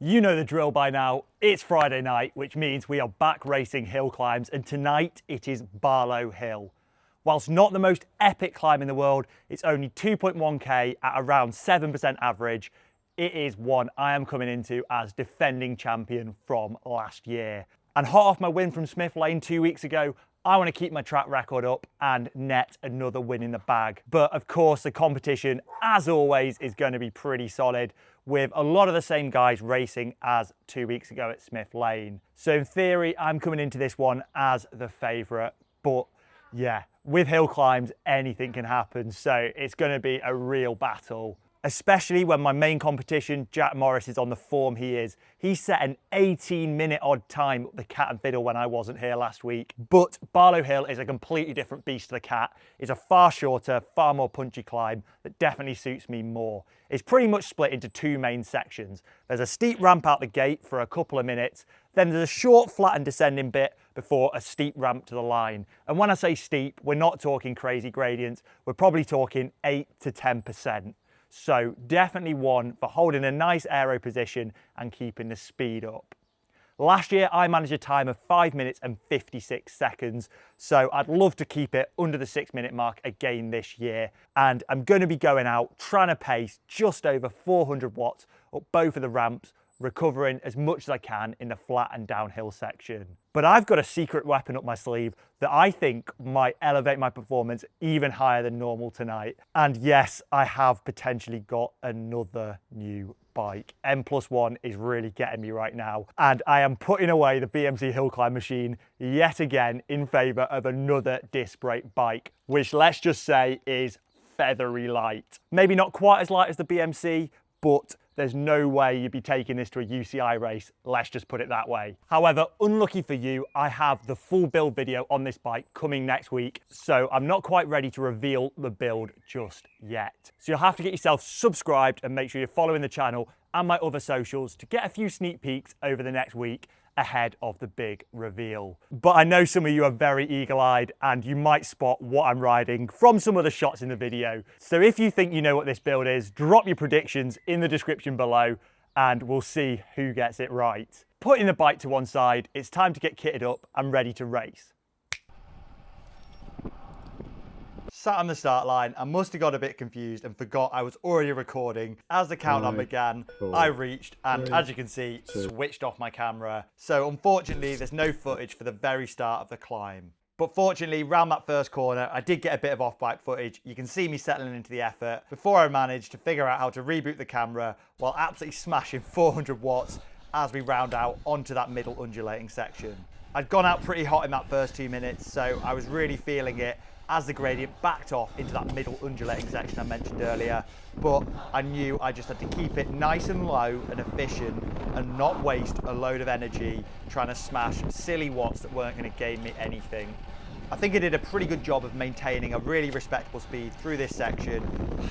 You know the drill by now. It's Friday night, which means we are back racing hill climbs, and tonight it is Barlow Hill. Whilst not the most epic climb in the world, it's only 2.1k at around 7% average. It is one I am coming into as defending champion from last year. And hot off my win from Smith Lane 2 weeks ago, I want to keep my track record up and net another win in the bag. But of course, the competition, as always, is going to be pretty solid, with a lot of the same guys racing as 2 weeks ago at Smith Lane. So in theory, I'm coming into this one as the favourite. But yeah, with hill climbs, anything can happen. So it's going to be a real battle. Especially when my main competition, Jack Morris, is on the form he is. He set an 18-minute odd time up the Cat and Fiddle when I wasn't here last week. But Barlow Hill is a completely different beast to the Cat. It's a far shorter, far more punchy climb that definitely suits me more. It's pretty much split into two main sections. There's a steep ramp out the gate for a couple of minutes, then there's a short flat and descending bit before a steep ramp to the line. And when I say steep, we're not talking crazy gradients, we're probably talking 8 to 10%. So definitely one for holding a nice aero position and keeping the speed up. Last year, I managed a time of 5 minutes and 56 seconds. So I'd love to keep it under the 6-minute mark again this year. And I'm going to be going out trying to pace just over 400 watts up both of the ramps, recovering as much as I can in the flat and downhill section. But I've got a secret weapon up my sleeve that I think might elevate my performance even higher than normal tonight. And yes, I have potentially got another new bike. M+1 is really getting me right now. And I am putting away the BMC Hillclimb machine yet again in favour of another disc brake bike, which let's just say is feathery light. Maybe not quite as light as the BMC, but there's no way you'd be taking this to a UCI race, let's just put it that way. However, unlucky for you, I have the full build video on this bike coming next week, so I'm not quite ready to reveal the build just yet. So you'll have to get yourself subscribed and make sure you're following the channel and my other socials to get a few sneak peeks over the next week ahead of the big reveal. But I know some of you are very eagle-eyed and you might spot what I'm riding from some of the shots in the video. So if you think you know what this build is, drop your predictions in the description below and we'll see who gets it right. Putting the bike to one side, it's time to get kitted up and ready to race. Sat on the start line, I must have got a bit confused and forgot I was already recording. As the countdown began, I reached and, as you can see, switched off my camera. So unfortunately, there's no footage for the very start of the climb. But fortunately, round that first corner, I did get a bit of off-bike footage. You can see me settling into the effort before I managed to figure out how to reboot the camera while absolutely smashing 400 watts as we round out onto that middle undulating section. I'd gone out pretty hot in that first 2 minutes, so I was really feeling it as the gradient backed off into that middle undulating section I mentioned earlier. But I knew I just had to keep it nice and low and efficient and not waste a load of energy trying to smash silly watts that weren't going to gain me anything. I think I did a pretty good job of maintaining a really respectable speed through this section,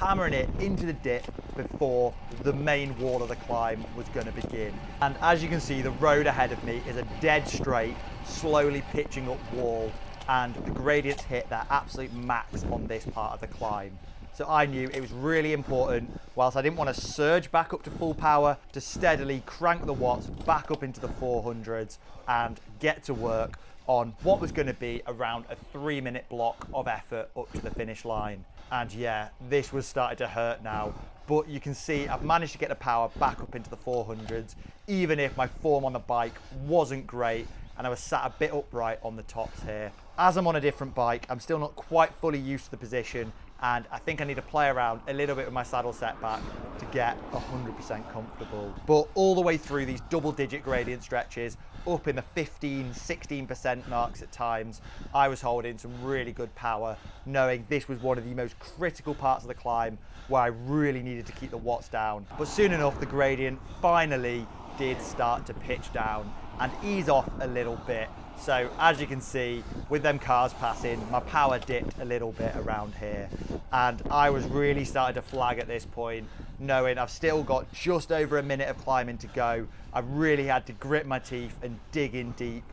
hammering it into the dip before the main wall of the climb was going to begin. And as you can see, the road ahead of me is a dead straight, slowly pitching up wall, and the gradients hit their absolute max on this part of the climb. So I knew it was really important, whilst I didn't want to surge back up to full power, to steadily crank the watts back up into the 400s and get to work on what was going to be around a 3-minute block of effort up to the finish line. And yeah, this was starting to hurt now, but you can see I've managed to get the power back up into the 400s, even if my form on the bike wasn't great and I was sat a bit upright on the tops here. As I'm on a different bike, I'm still not quite fully used to the position, and I think I need to play around a little bit with my saddle setback to get 100% comfortable. But all the way through these double-digit gradient stretches, up in the 15, 16% marks at times, I was holding some really good power, knowing this was one of the most critical parts of the climb where I really needed to keep the watts down. But soon enough, the gradient finally did start to pitch down and ease off a little bit. So as you can see, with them cars passing, my power dipped a little bit around here. And I was really starting to flag at this point, knowing I've still got just over a minute of climbing to go. I really had to grit my teeth and dig in deep,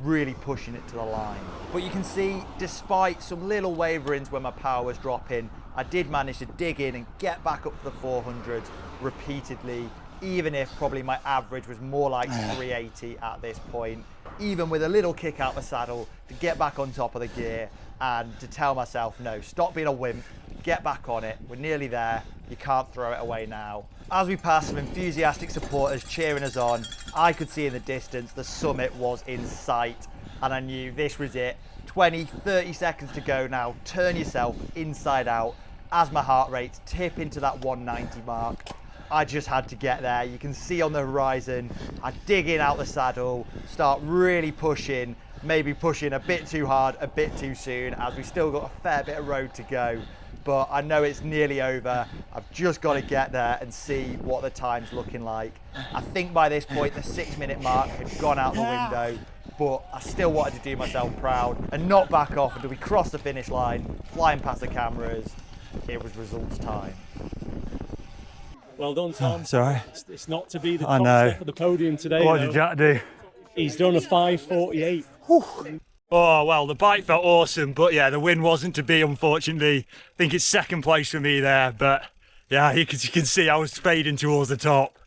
really pushing it to the line. But you can see, despite some little waverings when my power was dropping, I did manage to dig in and get back up to the 400s repeatedly, even if probably my average was more like 380 at this point, even with a little kick out the saddle to get back on top of the gear and to tell myself, no, stop being a wimp, get back on it, we're nearly there, you can't throw it away now. As we passed some enthusiastic supporters cheering us on, I could see in the distance the summit was in sight, and I knew this was it. 20, 30 seconds to go now, turn yourself inside out as my heart rates tip into that 190 mark. I just had to get there. You can see on the horizon, I dig in out the saddle, start really pushing, maybe pushing a bit too hard, a bit too soon, as we still got a fair bit of road to go. But I know it's nearly over. I've just got to get there and see what the time's looking like. I think by this point, the 6-minute mark had gone out the window, but I still wanted to do myself proud and not back off until we crossed the finish line, flying past the cameras. It was results time. Well done, Tom. Sorry. It's not to be the top step of the podium today. What did Jack do? He's done a 5:48. Oh, well, the bike felt awesome, but yeah, the win wasn't to be, unfortunately. I think it's second place for me there, but yeah, you can see I was spading towards the top.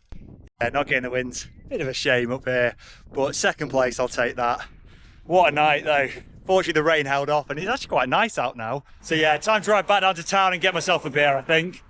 Yeah, not getting the wins. Bit of a shame up here, but second place, I'll take that. What a night, though. Fortunately, the rain held off, and it's actually quite nice out now. So yeah, time to ride back down to town and get myself a beer, I think.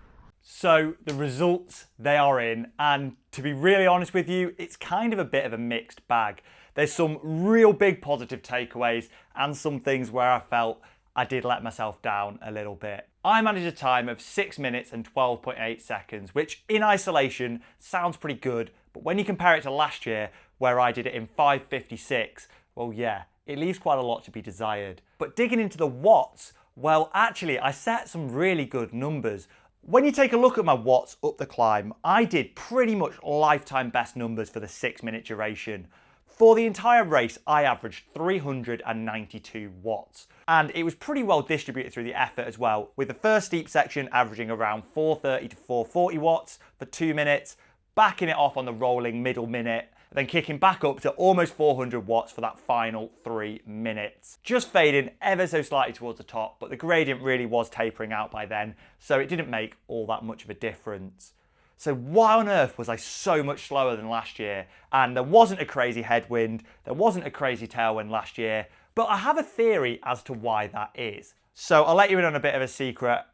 So the results, they are in, and to be really honest with you, it's kind of a bit of a mixed bag. There's some real big positive takeaways and some things where I felt I did let myself down a little bit. I managed a time of 6 minutes and 12.8 seconds, which in isolation sounds pretty good, but when you compare it to last year, where I did it in 5:56, well yeah, it leaves quite a lot to be desired. But digging into the watts, well actually I set some really good numbers. When you take a look at my watts up the climb, I did pretty much lifetime best numbers for the 6-minute duration. For the entire race, I averaged 392 watts. And it was pretty well distributed through the effort as well, with the first steep section averaging around 430 to 440 watts for 2 minutes, backing it off on the rolling middle minute, then kicking back up to almost 400 watts for that final 3 minutes. Just fading ever so slightly towards the top, but the gradient really was tapering out by then, so it didn't make all that much of a difference. So why on earth was I so much slower than last year? And there wasn't a crazy headwind, there wasn't a crazy tailwind last year, but I have a theory as to why that is. So I'll let you in on a bit of a secret.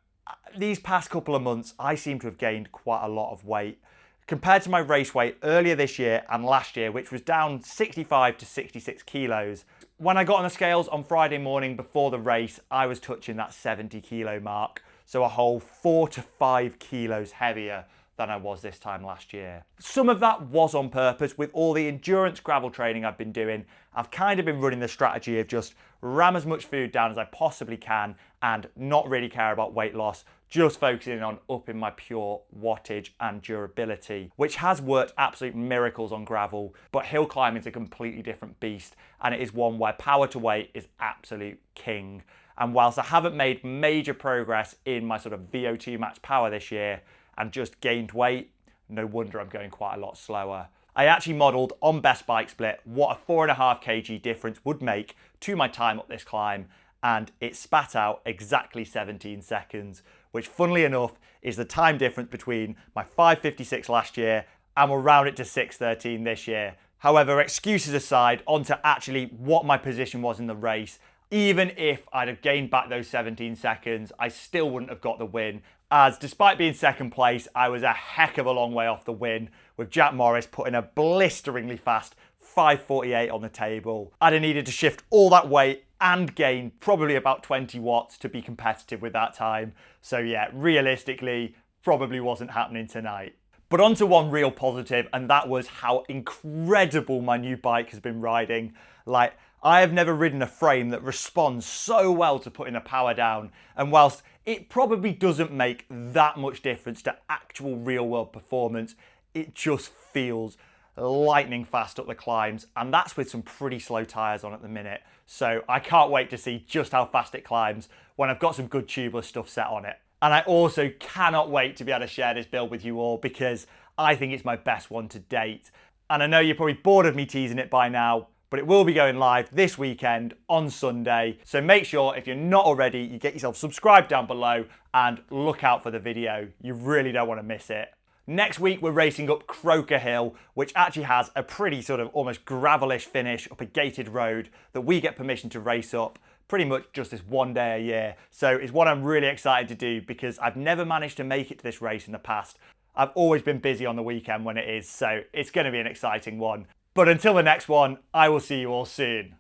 These past couple of months, I seem to have gained quite a lot of weight. Compared to my race weight earlier this year and last year, which was down 65 to 66 kilos. When I got on the scales on Friday morning before the race, I was touching that 70 kilo mark. So a whole 4 to 5 kilos heavier than I was this time last year. Some of that was on purpose. With all the endurance gravel training I've been doing, I've kind of been running the strategy of just ram as much food down as I possibly can and not really care about weight loss, just focusing on upping my pure wattage and durability, which has worked absolute miracles on gravel, but hill climbing is a completely different beast, and it is one where power to weight is absolute king. And whilst I haven't made major progress in my sort of VO2 max power this year, and just gained weight, no wonder I'm going quite a lot slower. I actually modelled on Best Bike Split what a 4.5 kg difference would make to my time up this climb, and it spat out exactly 17 seconds, which funnily enough is the time difference between my 5:56 last year and we'll round it to 6:13 this year. However, excuses aside, onto actually what my position was in the race. Even if I'd have gained back those 17 seconds, I still wouldn't have got the win, as despite being second place, I was a heck of a long way off the win, with Jack Morris putting a blisteringly fast 5:48 on the table. I'd have needed to shift all that weight and gain probably about 20 watts to be competitive with that time. So yeah, realistically, probably wasn't happening tonight. But on to one real positive, and that was how incredible my new bike has been riding. Like, I have never ridden a frame that responds so well to putting the power down, and whilst it probably doesn't make that much difference to actual real world performance, it just feels lightning fast up the climbs, and that's with some pretty slow tyres on at the minute. So I can't wait to see just how fast it climbs when I've got some good tubeless stuff set on it. And I also cannot wait to be able to share this build with you all, because I think it's my best one to date. And I know you're probably bored of me teasing it by now, but it will be going live this weekend on Sunday. So make sure, if you're not already, you get yourself subscribed down below and look out for the video. You really don't want to miss it. Next week, we're racing up Croaker Hill, which actually has a pretty sort of almost gravelish finish up a gated road that we get permission to race up pretty much just this one day a year. So it's one I'm really excited to do because I've never managed to make it to this race in the past. I've always been busy on the weekend when it is, so it's going to be an exciting one. But until the next one, I will see you all soon.